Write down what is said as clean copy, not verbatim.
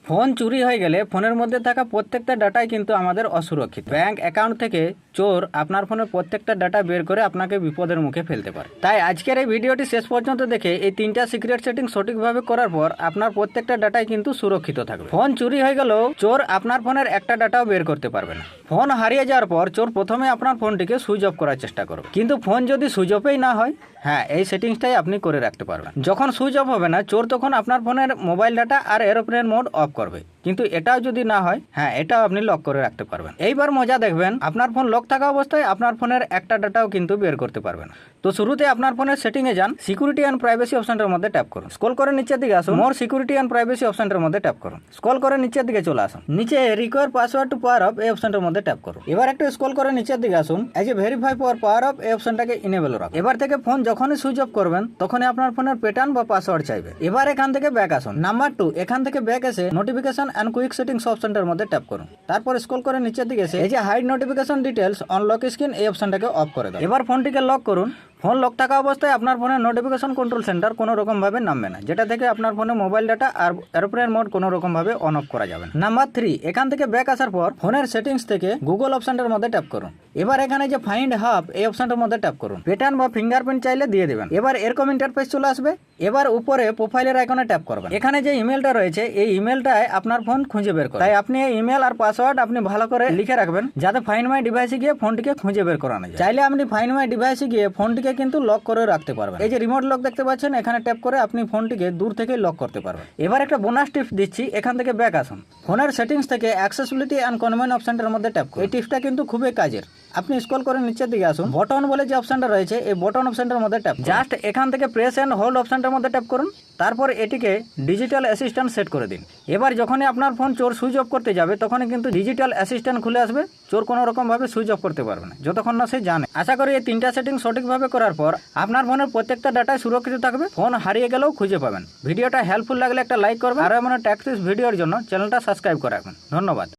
Phone চুরি হয়ে গেলে ফোনের মধ্যে থাকা প্রত্যেকটা ডাটাই কিন্তু আমাদের অসুরক্ষিত। ব্যাংক অ্যাকাউন্ট থেকে চোর আপনার ফোনের প্রত্যেকটা ডাটা বের করে আপনাকে বিপদের মুখে ফেলতে পারে। তাই আজকের এই ভিডিওটি শেষ পর্যন্ত দেখে এই 3টা সিক্রেট সেটিং সঠিকভাবে করার পর আপনার প্রত্যেকটা ডাটাই কিন্তু সুরক্ষিত থাকবে। ফোন চুরি হয়ে গেলেও চোর আপনার ফোনের একটা ডাটাও বের করতে পারবে না। ফোন হারিয়ে যাওয়ার পর চোর প্রথমে আপনার ফোনটিকে সুইচ অফ করার চেষ্টা করবে, কিন্তু ফোন যদি সুইচ অফই না হয়, হ্যাঁ, এই সেটিংসটাই আপনি করে রাখতে পারবেন। যখন সুইচ অফ হবে না চোর, তখন আপনার ফোনের মোবাইল ডাটা আর এরোপ্লেন মোড অফ করবে। কিন্তু এটাও যদি না হয়, হ্যাঁ, এটাও আপনি লক করে রাখতে পারবেন। এইবার মজা দেখবেন, আপনার ফোন লক থাকা অবস্থায় আপনার ফোনের একটা ডাটাও কিন্তু বের করতে পারবেন। তো শুরুতে আপনার ফোনের সেটিংয়ে যান, সিকিউরিটি অ্যান্ড প্রাইভেসি অপশনটার মধ্যে ট্যাপ করুন। স্ক্রল করে নিচের দিকে আসুন, মোর সিকিউরিটি অ্যান্ড প্রাইভেসি অপশনটার মধ্যে ট্যাপ করুন। স্ক্রল করে নিচের দিকে চলে আসুন, নিচে require password to power off এই অপশনটার মধ্যে ট্যাপ করুন। এবার একটু স্ক্রল করে নিচের দিকে আসুন, এই যে ভেরিফাই ফর পাওয়ার অফ এই অপশনটাকে ইনেবল রাখুন। এবার থেকে ফোন যখনই সুইচ অফ করবেন তখনই আপনার ফোনের প্যাটার্ন বা পাসওয়ার্ড চাইবে। এবার এখান থেকে ব্যাক আসুন। নাম্বার 2, এখান থেকে ব্যাক এসে নোটিফিকেশন এন্ড কুইক সেটিংস অপশনটার মধ্যে ট্যাপ করুন। তারপর স্ক্রল করে নিচের দিকে এসে এই যে hide notification details on lock screen এই অপশনটাকে অফ করে দাও। এবার ফোনটিকে লক করুন। ফোন লক থাকা অবস্থায় আপনার ফোনের নোটিফিকেশন কন্ট্রোল সেন্টার কোনো রকমভাবে নামবে না, যেটা থেকে আপনার ফোনে মোবাইল ডাটা আর এরোপ্লেন মোড কোনো রকমভাবে অন অফ করা যাবে না। নাম্বার 3, এখান থেকে ব্যাক আসার পর ফোনের সেটিংস থেকে গুগল অপশনটার মধ্যে ট্যাপ করুন। এবার এখানে যে ফাইন্ড হাব এই অপশনটার মধ্যে ট্যাপ করুন। প্যাটার্ন বা ফিঙ্গারপ্রিন্ট চাইলে দিয়ে দেবেন। এবার এরকম ইন্টারফেস চলে আসবে। এবার উপরে প্রোফাইলের আইকনে ট্যাপ করবেন। এখানে যে ইমেলটা রয়েছে এই ইমেলটায় আপনার ফোন খুঁজে বের করে। তাই আপনি এই ইমেল আর পাসওয়ার্ড আপনি ভালো করে লিখে রাখবেন, যাতে ফাইন্ড মাই ডিভাইসে গিয়ে ফোনটিকে খুঁজে বের করানো যায়। চাইলে আপনি ফাইন্ড মাই ডিভাইসে গিয়ে ফোনটিকে কিন্তু লক করে রাখতে পারবেন। এই যে রিমোট লক দেখতে পাচ্ছেন, এখানে ট্যাপ করে আপনি ফোনটিকে দূর থেকে লক করতে পারবেন। এবার একটা বোনাস টিপস দিচ্ছি, এখান থেকে ব্যাক আসুন। ফোনের সেটিংস থেকে অ্যাক্সেসিবিলিটি এন্ড কনভেন অপশনটার মধ্যে ট্যাপ করুন। এই টিপসটা কিন্তু খুবই কাজের। আপনি স্ক্রল করে নিচের দিকে আসুন, বটন বলে যে অপশনটা রয়েছে এই বটন অপশনটার মধ্যে ট্যাপ জাস্ট এখান থেকে প্রেস এন্ড হোল্ড অপশনটার মধ্যে ট্যাপ করুন। তারপর এটিকে ডিজিটাল অ্যাসিস্ট্যান্ট সেট করে দিন। এবার যখনই আপনার ফোন চোর সুইচ অফ করতে যাবে তখনই কিন্তু ডিজিটাল অ্যাসিস্ট্যান্ট খুলে আসবে। চোর কোনো রকমভাবে সুইচ অফ করতে পারবে না যতক্ষণ না সে জানে। আশা করি এই 3টা সেটিং সঠিকভাবে করার পর আপনার ফোনের প্রত্যেকটা ডাটাই সুরক্ষিত থাকবে, ফোন হারিয়ে গেলেও খুঁজে পাবেন। ভিডিওটা হেল্পফুল লাগলে একটা লাইক করবেন, আর এমন ট্যাক্টিক্স ভিডিওর জন্য চ্যানেলটা সাবস্ক্রাইব করে রাখবেন। ধন্যবাদ।